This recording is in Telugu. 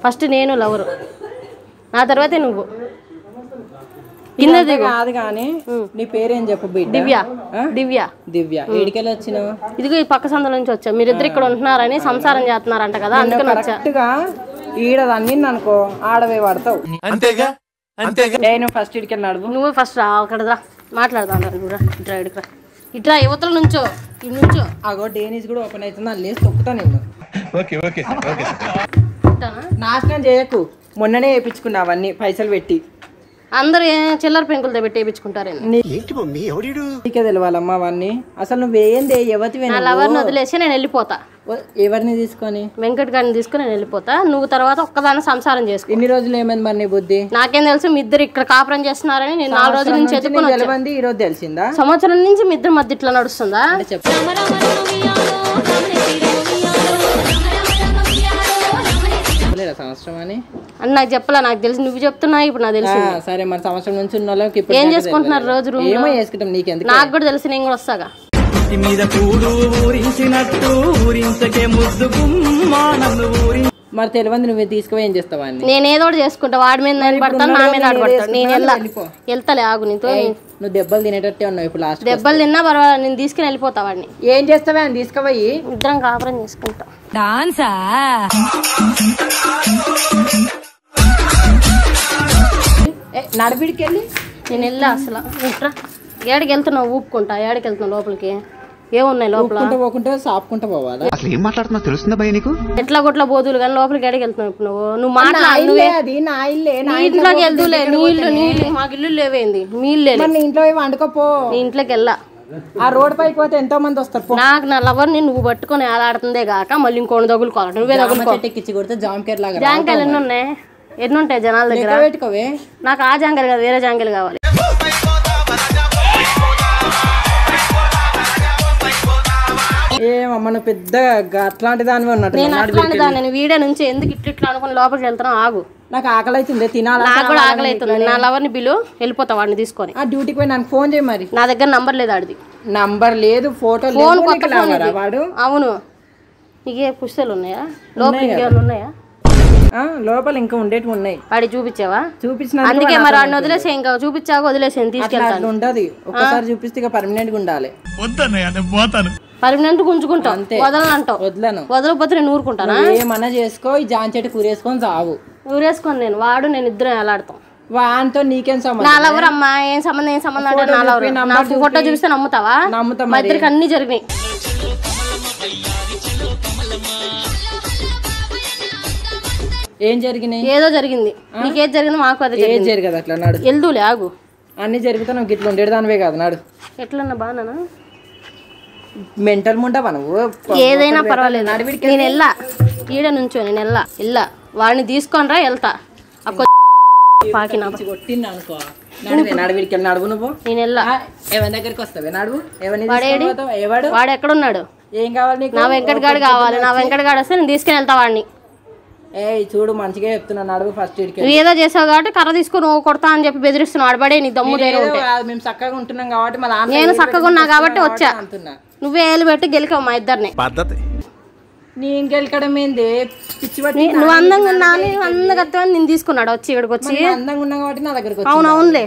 ఫస్ట్ నేను లవరు, నా తర్వాతే నువ్వు. కిందది కాదు కానీ నీ పేరేం చెప్పు బిడ్డ? దివ్య. దివ్య. దివ్య. ఏడికెళ్ళి వచ్చినావు? ఇదిగో ఈ పక్క సందుల నుంచి వచ్చా. మీరిద్దరు ఇక్కడ ఉంటున్నారని సంసారం చేస్తున్నారంట కదా, అందుకని వచ్చా. కరెక్ట్గా ఈడదన్నీ అనుకో ఆడవే పడతావు. అంతేగా అంతేగా. నేను ఫస్ట్ ఇడికెళ్ళి నడువు. నువ్వు ఫస్ట్ రా, అక్కడ రా మాట్లాడదాం. నువ్వురా ఇట్రా, ఇడికి ఇట్రా, యువతల నుంచో ఈ నుంచో. అగో డేనిస్ కూడా ఓపెన్ అవుతుంది, అది లేసి తొక్కుతా నేను. నాశనం చేయకు, మొన్ననే వేయించుకున్నా అవన్నీ పైసలు పెట్టి. అందరు చిల్లర పెంకులతో పెట్టి వేయించుకుంటారేమో. నీకే తెలియాలమ్మా అవన్నీ. అసలు నువ్వేంది యువతివే? నా లవర్ని వదిలేసి నేను వెళ్ళిపోతా. ఎవరిని తీసుకొని? వెంకట్ గారిని తీసుకుని నేను వెళ్ళిపోతా. నువ్వు తర్వాత ఒక్కదాన్ని సంసారం చేసుకో. ఇన్ని రోజులు ఏమైంది మరి నీ బుద్ధి? నాకేం తెలుసు, మీ ఇద్దరు ఇక్కడ కాపురం చేస్తున్నారని. నేను 4 రోజుల నుంచి ఎత్తుకుని ఈ రోజు తెలిసిందా? సంవత్సరం నుంచి మీ ఇద్దరు మధ్య ఇట్లా నడుస్తుందా? చెప్పు. సంవత్సరం అని నాకు చెప్పలే, నాకు తెలుసు. నువ్వు చెప్తున్నా ఇప్పుడు నాకు తెలుసు. సరే మరి సంవత్సరం నుంచి ఉన్న వాళ్ళకి ఏం చేసుకుంటున్నారు రోజు? ఏమో చేసుకుంటాం, నీకెందుకు? నాకు కూడా తెలుసు, నేను కూడా వస్తాగా. మరి తెలియదు, నువ్వు తీసుకుపోయి ఏం చేస్తావా? నేను ఏదో ఒకటి చేసుకుంటా. వాడి మీద నేను పడతాను, నా మీద ఆడపడతాను. నేను వెళ్తాలే, ఆగు. నీతో నువ్వు దెబ్బలు తినేటట్టే ఉన్నావు ఇప్పుడు. లాస్ట్ దెబ్బలు తిన్నా పర్వాలేదు, నేను తీసుకుని వెళ్ళిపోతా వాడిని. ఏం చేస్తావా అని తీసుకుపోయి ఇద్దరం కాపురం చేసుకుంటా. డాన్సా? నడిపిడికి వెళ్ళి నేను వెళ్ళా అసలు. ఇట్రా, ఏడికి వెళ్తున్నావు? ఊపుకుంటా. ఏడికి వెళ్తున్నావు? లోపలికి ఏమున్నాయి లోపల? పోకుంటే సాపుకుంటా పోవాలా? అసలు ఏం మాట్లాడుతున్నా తెలుస్తుందా భయ నీకు? ఎట్లా కొట్ల బోదులు కానీ లోపలికి ఏడికి వెళ్తున్నావు ఇప్పుడు? నువ్వు మాట్లాడు. ఇంట్లోకి వెళ్తూలే. నీళ్ళు మాకు ఇల్లు లేవేంది? మీ ఇల్లు ఇంట్లో వండుకోపో. నీ ఇంట్లోకి వెళ్ళా. ఆ రోడ్ పైకి పోతే ఎంతో మంది వస్తారు. నాకు నా లవర్ని నువ్వు పట్టుకొని ఆడుతుందే కాక మళ్ళీ ఇంకోటి తగులుకోవాలి. నువ్వే చెట్టుకి కొడితే జామకాయలు లాగా. జాంకాయలు ఎన్ని ఉన్నాయి? ఎన్ని ఉంటాయి జనాల దగ్గర? పెట్టుకోవే. నాకు ఆ జాంకాయలు కాదు, వేరే జాంకాయలు కావాలి. ఏమమ్మా నువ్వు పెద్ద అట్లాంటి దానివి ఉన్నట్టు. నేను అట్లాంటి దాన్ని వీడియో నుంచి ఎందుకు ఇట్లా అనుకుని లోపలికి వెళ్తాను. ఆగు, నాకు ఆకలి అవుతుంది, తినాలి. నాకు కూడా ఆకలి అవుతుంది. నా లవర్ని బిలు వెళ్ళిపోతా వాడిని తీసుకొని. ఆ డ్యూటీకి పోయి నాకు ఫోన్ చేయి. మరి నా దగ్గర నంబర్ లేదు ఆడిది. నంబర్ లేదు, ఫోటో ఫోన్ కొత్త ఫోన్ వాడు. అవును. నీకే పుస్తకాలు ఉన్నాయా లోపల? ఇంకేమైనా ఉన్నాయా? లోపల ఇంకా ఉండేటివి ఉన్నాయి. వాడి చూపించావా? చూపించిన. అందుకే మరి వాడిని వదిలేసే. ఇంకా చూపించాక వదిలేసేది తీసుకెళ్తాను. ఉంటది ఒకసారి చూపిస్తే ఇక పర్మనెంట్ గా ఉండాలి. పర్మనెంట్ గుంజుకుంటావు, వదలనంటావు. వదలను. వదలకపోతే నేను ఊరుకుంటానా? ఏమన్నా చేసుకో, ఈ జాన్ చెట్టు కూరేసుకొని చావు. ఊరేసుకొని నేను వాడు నేను ఇద్దరం ఎలాడతాం. వాంతో నీకేం సంబంధం? నా లవర్ అమ్మా. ఏం సంబంధం? ఏం సంబంధం అంటే నా లవర్. నా ఫోటో చూపిస్తే నమ్ముతావా? నమ్ముతాం. మా ఇద్దరికి అన్ని జరిగినాయి. ఏం జరిగినాయి? ఏదో జరిగింది. నీకేది జరిగింది మాకు అదే జరగదు. అట్లా నాడు వెళ్దూలే, ఆగు. అన్ని జరిగితే నువ్వు గిట్ల ఉండేదానివే కాదు. నాడు ఎట్లన్నా బాగా మెంటల్ ముంటావా నువ్వు? ఏదైనా పర్వాలేదు. నేను వెళ్ళా ఈడ నుంచో, నేను వెళ్ళా వాడిని తీసుకొని రా, వెళ్తా. కొట్టింది అనుకో, నడివిడికి నడువు. నువ్వు నేను వెళ్ళా. ఎవరి దగ్గరికి వస్తావే? నడువు. వాడు ఎక్కడున్నాడు? ఏం కావాలి నీకు? నా వెంకట్ గాడు కావాలి. నా వెంకట్ గాడు వస్తే నేను తీసుకుని వెళ్తా వాడిని. చూడు మంచిగా చెప్తున్నా, నడువు ఫస్ట్. నువ్వు ఏదో చేసావు కాబట్టి కర్ర తీసుకుని నువ్వు కొడతా అని చెప్పి బెదిరిస్తున్నావు. ఆడబడే నీ దమ్ము ధైర్యం. మేము చక్కగా ఉంటున్నాం కాబట్టి నేను చక్కగా ఉన్నా కాబట్టి వచ్చా. నువ్వే ఏలు పెట్టి గెలికావు మా ఇద్దరిని. నేను గెలకడం ఏంది? పిచ్చి పట్టి. నువ్వు అందంగా ఉన్నా, అందగత్వం నేను తీసుకున్నాడు వచ్చి ఇక్కడికి వచ్చి. అందంగా ఉన్నా కాబట్టి నా దగ్గరకు. అవునవునులే.